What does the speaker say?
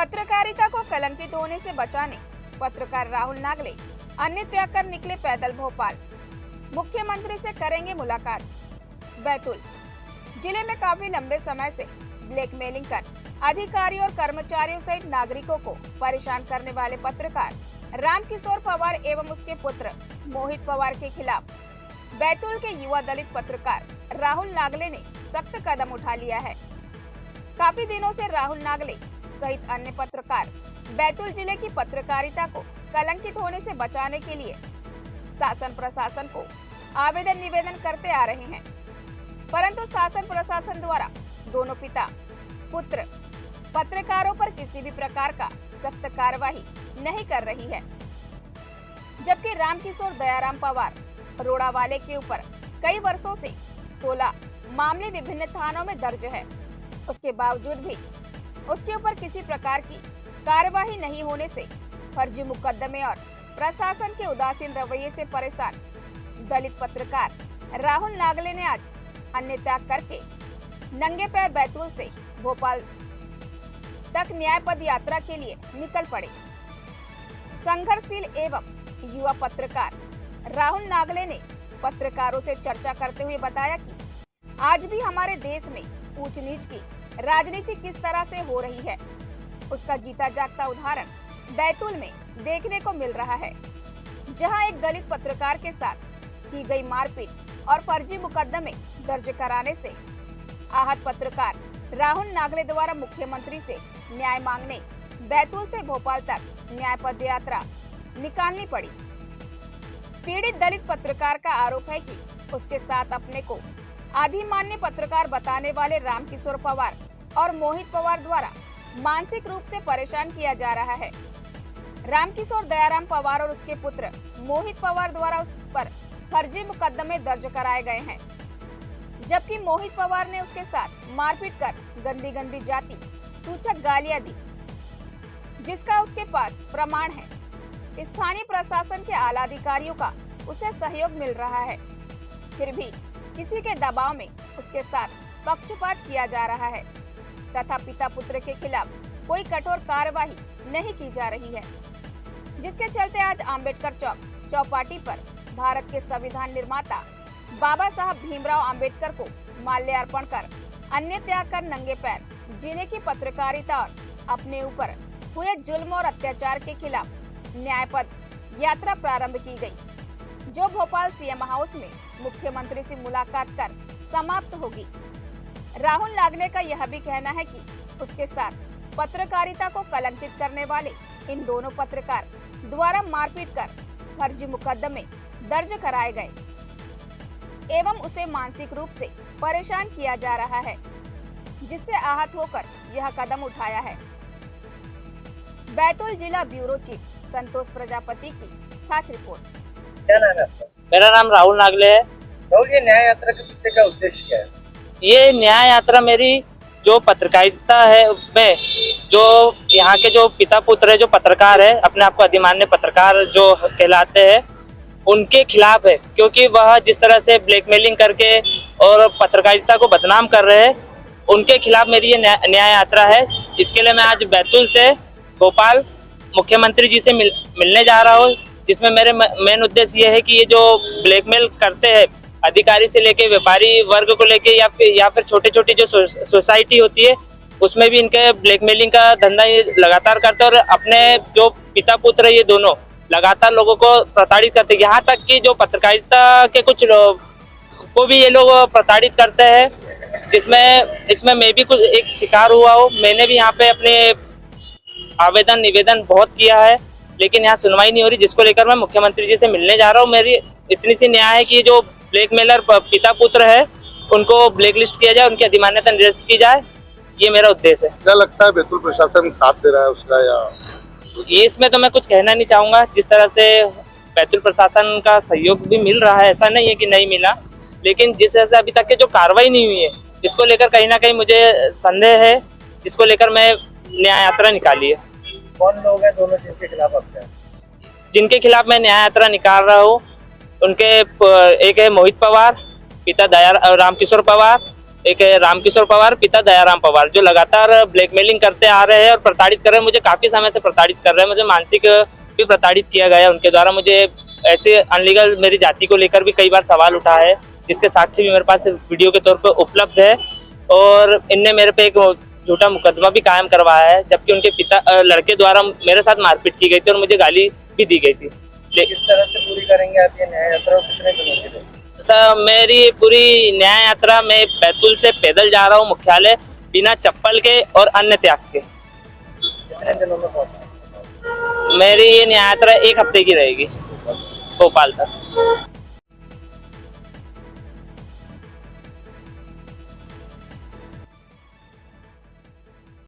पत्रकारिता को कलंकित होने से बचाने पत्रकार राहुल नागले अन्य त्याग कर निकले पैदल भोपाल। मुख्यमंत्री से करेंगे मुलाकात। बैतूल जिले में काफी लंबे समय से ब्लैकमेलिंग कर अधिकारियों और कर्मचारियों सहित नागरिकों को परेशान करने वाले पत्रकार रामकिशोर पवार एवं उसके पुत्र मोहित पवार के खिलाफ बैतूल के युवा दलित पत्रकार राहुल नागले ने सख्त कदम उठा लिया है। काफी दिनों से राहुल नागले सहित अन्य पत्रकार बैतूल जिले की पत्रकारिता को कलंकित होने से बचाने के लिए शासन प्रशासन को आवेदन निवेदन करते आ रहे हैं, परंतु शासन प्रशासन द्वारा दोनों पिता पुत्र पत्रकारों पर किसी भी प्रकार का सख्त कार्रवाई नहीं कर रही है। जबकि रामकिशोर दयाराम पवार रोड़ा वाले के ऊपर कई वर्षों से 16 मामले विभिन्न थानों में दर्ज है, उसके बावजूद भी उसके ऊपर किसी प्रकार की कार्यवाही नहीं होने से फर्जी मुकदमे और प्रशासन के उदासीन रवैये से परेशान दलित पत्रकार राहुल नागले ने आज अन्य त्याग करके नंगे पैर बैतूल से भोपाल तक न्याय पद यात्रा के लिए निकल पड़े। संघर्षशील एवं युवा पत्रकार राहुल नागले ने पत्रकारों से चर्चा करते हुए बताया कि आज भी हमारे देश में ऊंच नीच की राजनीति किस तरह से हो रही है, उसका जीता जागता उदाहरण बैतूल में देखने को मिल रहा है, जहां एक दलित पत्रकार के साथ की गई मारपीट और फर्जी मुकदमे दर्ज कराने से आहत पत्रकार राहुल नागले द्वारा मुख्यमंत्री से न्याय मांगने बैतूल से भोपाल तक न्याय पद यात्रा निकालनी पड़ी। पीड़ित दलित पत्रकार का आरोप है कि उसके साथ अपने को आधिमान्य पत्रकार बताने वाले रामकिशोर पवार और मोहित पवार द्वारा मानसिक रूप से परेशान किया जा रहा है। रामकिशोर दयाराम पवार और उसके पुत्र मोहित पवार द्वारा उस पर फर्जी मुकदमे दर्ज कराए गए हैं, जबकि मोहित पवार ने उसके साथ मारपीट कर गंदी गंदी जाति सूचक गालियां दी, जिसका उसके पास प्रमाण है। स्थानीय प्रशासन के आला अधिकारियों का उसे सहयोग मिल रहा है, फिर भी किसी के दबाव में उसके साथ पक्षपात किया जा रहा है तथा पिता पुत्र के खिलाफ कोई कठोर कार्यवाही नहीं की जा रही है, जिसके चलते आज आम्बेडकर चौक चौपाटी पर भारत के संविधान निर्माता बाबा साहब भीमराव आम्बेडकर को माल्यार्पण कर अन्य त्याग कर नंगे पैर जिले की पत्रकारिता और अपने ऊपर हुए जुल्म और अत्याचार के खिलाफ न्याय पद यात्रा प्रारंभ की गई, जो भोपाल सीएम हाउस में मुख्यमंत्री से मुलाकात कर समाप्त होगी। राहुल नागले का यह भी कहना है कि उसके साथ पत्रकारिता को कलंकित करने वाले इन दोनों पत्रकार द्वारा मारपीट कर फर्जी मुकदमे दर्ज कराए गए एवं उसे मानसिक रूप से परेशान किया जा रहा है, जिससे आहत होकर यह कदम उठाया है। बैतूल जिला ब्यूरो चीफ संतोष प्रजापति की खास रिपोर्ट। क्या नाम है आपका? मेरा नाम राहुल नागले है। राहुल, ये न्याय यात्रा के पीछे का उद्देश्य क्या है? ये न्याय यात्रा मेरी जो पत्रकारिता है में जो यहाँ के जो पिता पुत्र है, जो पत्रकार है, अपने आप को अधिमान्य पत्रकार जो कहलाते हैं, उनके खिलाफ है, क्योंकि वह जिस तरह से ब्लैकमेलिंग करके और पत्रकारिता को बदनाम कर रहे हैं, उनके खिलाफ मेरी ये न्याय यात्रा है। इसके लिए मैं आज बैतूल से भोपाल मुख्यमंत्री जी से मिलने जा रहा हूँ, जिसमें मेरे मेन उद्देश्य ये है कि ये जो ब्लैकमेल करते हैं अधिकारी से लेके व्यापारी वर्ग को लेके या फिर छोटे छोटी जो सोसाइटी होती है, उसमें भी इनके ब्लैकमेलिंग का धंधा ये लगातार करते हैं और अपने जो पिता पुत्र है ये दोनों लगातार लोगों को प्रताड़ित करते हैं। यहाँ तक कि जो पत्रकारिता के कुछ को भी ये लोग प्रताड़ित करते हैं, जिसमें इसमें मैं भी कुछ एक शिकार हुआ हूँ। मैंने भी यहाँ पे अपने आवेदन निवेदन बहुत किया है, लेकिन यहाँ सुनवाई नहीं हो रही, जिसको लेकर मैं मुख्यमंत्री जी से मिलने जा रहा हूँ। मेरी इतनी सी न्याय है कि जो ब्लैकमेलर पिता पुत्र है उनको ब्लैकलिस्ट किया जाए, उनकी अधिमान्यता निरस्त की जाए, ये मेरा उद्देश्य है। क्या लगता है बैतूल प्रशासन साथ दे रहा है उसका, या ये इसमें तो मैं कुछ कहना नहीं चाहूँगा। जिस तरह से बैतूल प्रशासन का सहयोग भी मिल रहा है, ऐसा नहीं है कि नहीं मिला, लेकिन जिस तरह से अभी तक के जो कार्रवाई नहीं हुई है, इसको लेकर कहीं ना कहीं मुझे संदेह है, जिसको लेकर मैं न्याय यात्रा निकाली है। कौन लोग हैं दोनों जिनके खिलाफ मैं न्याय यात्रा निकाल रहा हूँ, उनके एक है मोहित पवार, पिता रामकिशोर पवार, एक है रामकिशोर पवार, पिता दयाराम पवार, जो लगातार ब्लैकमेलिंग करते आ रहे हैं और प्रताड़ित कर रहे हैं। मुझे काफी समय से प्रताड़ित कर रहे हैं। मुझे मानसिक भी प्रताड़ित किया गया उनके द्वारा। मुझे ऐसे अनलीगल मेरी जाति को लेकर भी कई बार सवाल उठा है, जिसके साक्ष्य भी मेरे पास वीडियो के तौर पर उपलब्ध है। और इनने मेरे पे एक झूठा मुकदमा भी कायम करवाया है, जबकि उनके पिता लड़के द्वारा मेरे साथ मारपीट की गई थी और मुझे गाली भी दी गई थी। किस तरह से पूरी करेंगे आप ये न्याय यात्रा और कितने दिनों के लिए? सर, मेरी पूरी न्याय यात्रा मैं बैतूल से पैदल जा रहा हूँ मुख्यालय, बिना चप्पल के और अन्य त्याग के। कितने दिनों में पहुंचा? मेरी ये न्याय यात्रा 1 हफ्ते की रहेगी, भोपाल तक।